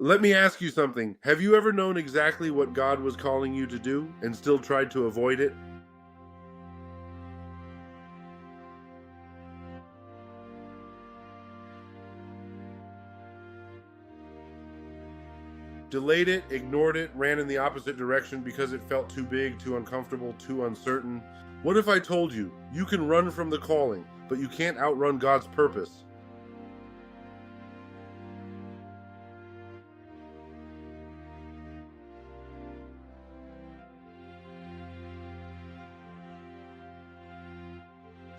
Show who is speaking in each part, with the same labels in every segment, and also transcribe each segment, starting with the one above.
Speaker 1: Let me ask you something. Have you ever known exactly what God was calling you to do and still tried to avoid it? Delayed it, ignored it, ran in the opposite direction because it felt too big, too uncomfortable, too uncertain? What if I told you, you can run from the calling, but you can't outrun God's purpose?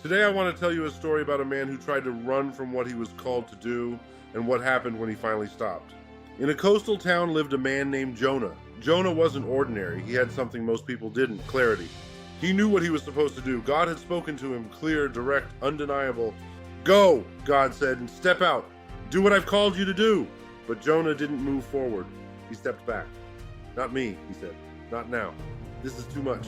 Speaker 1: Today I want to tell you a story about a man who tried to run from what he was called to do and what happened when he finally stopped. In a coastal town lived a man named Jonah. Jonah wasn't ordinary. He had something most people didn't: clarity. He knew what he was supposed to do. God had spoken to him, clear, direct, undeniable. Go, God said, and step out. Do what I've called you to do. But Jonah didn't move forward. He stepped back. Not me, he said. Not now. This is too much.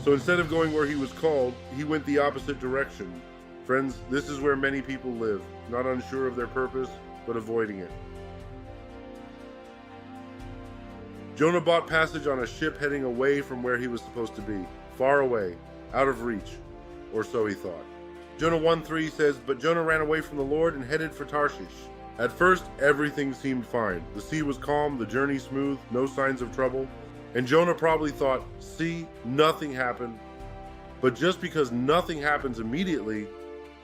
Speaker 1: So instead of going where he was called, he went the opposite direction. Friends, this is where many people live, not unsure of their purpose, but avoiding it. Jonah bought passage on a ship heading away from where he was supposed to be, far away, out of reach, or so he thought. Jonah 1:3 says, "But Jonah ran away from the Lord and headed for Tarshish." At first, everything seemed fine. The sea was calm, the journey smooth, no signs of trouble. And Jonah probably thought, see, nothing happened. But just because nothing happens immediately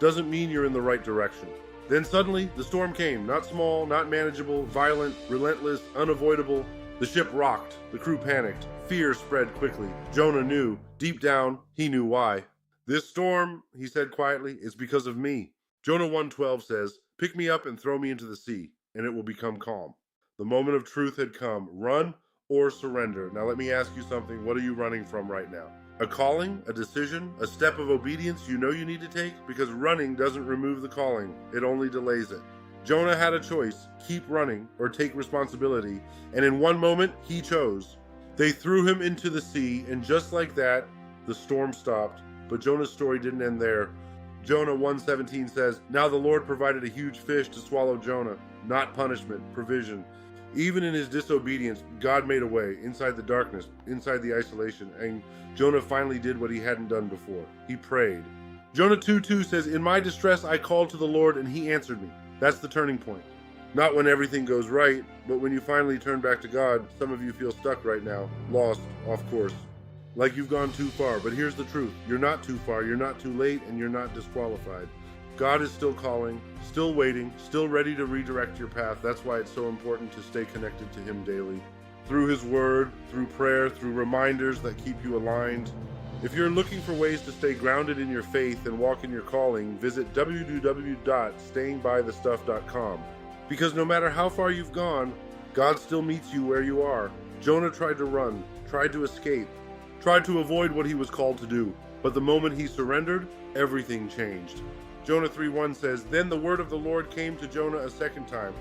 Speaker 1: doesn't mean you're in the right direction. Then suddenly, the storm came. Not small, not manageable, violent, relentless, unavoidable. The ship rocked. The crew panicked. Fear spread quickly. Jonah knew. Deep down, he knew why. "This storm," he said quietly, "is because of me." Jonah 1:12 says, "Pick me up and throw me into the sea, and it will become calm." The moment of truth had come. Run or surrender. Now let me ask you something. What are you running from right now? A calling, a decision, a step of obedience you know you need to take? Because running doesn't remove the calling, it only delays it. Jonah had a choice: keep running or take responsibility, and in one moment he chose. They threw him into the sea, and just like that, the storm stopped. But Jonah's story didn't end there. Jonah 1:17 says, "Now the Lord provided a huge fish to swallow Jonah." Not punishment, provision. Even in his disobedience, God made a way, inside the darkness, inside the isolation, and Jonah finally did what he hadn't done before. He prayed. Jonah 2:2 says, "In my distress I called to the Lord, and he answered me." That's the turning point. Not when everything goes right, but when you finally turn back to God. Some of you feel stuck right now, lost, off course, like you've gone too far. But here's the truth. You're not too far, you're not too late, and you're not disqualified. God is still calling, still waiting, still ready to redirect your path. That's why it's so important to stay connected to Him daily. Through His Word, through prayer, through reminders that keep you aligned. If you're looking for ways to stay grounded in your faith and walk in your calling, visit www.stayingbythestuff.com. Because no matter how far you've gone, God still meets you where you are. Jonah tried to run, tried to escape, tried to avoid what he was called to do. But the moment he surrendered, everything changed. Jonah 3:1 says, "Then the word of the Lord came to Jonah a second time.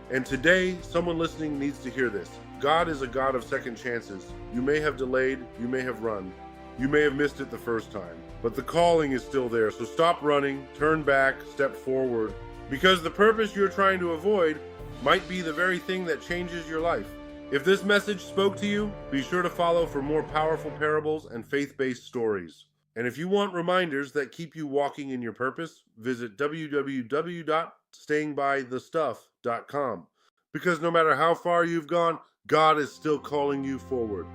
Speaker 1: And today, someone listening needs to hear this. God is a God of second chances. You may have delayed, you may have run, you may have missed it the first time, but the calling is still there. So stop running, turn back, step forward, because the purpose you're trying to avoid might be the very thing that changes your life." If this message spoke to you, be sure to follow for more powerful parables and faith-based stories. And if you want reminders that keep you walking in your purpose, visit www.stayingbythestuff.com. Because no matter how far you've gone, God is still calling you forward.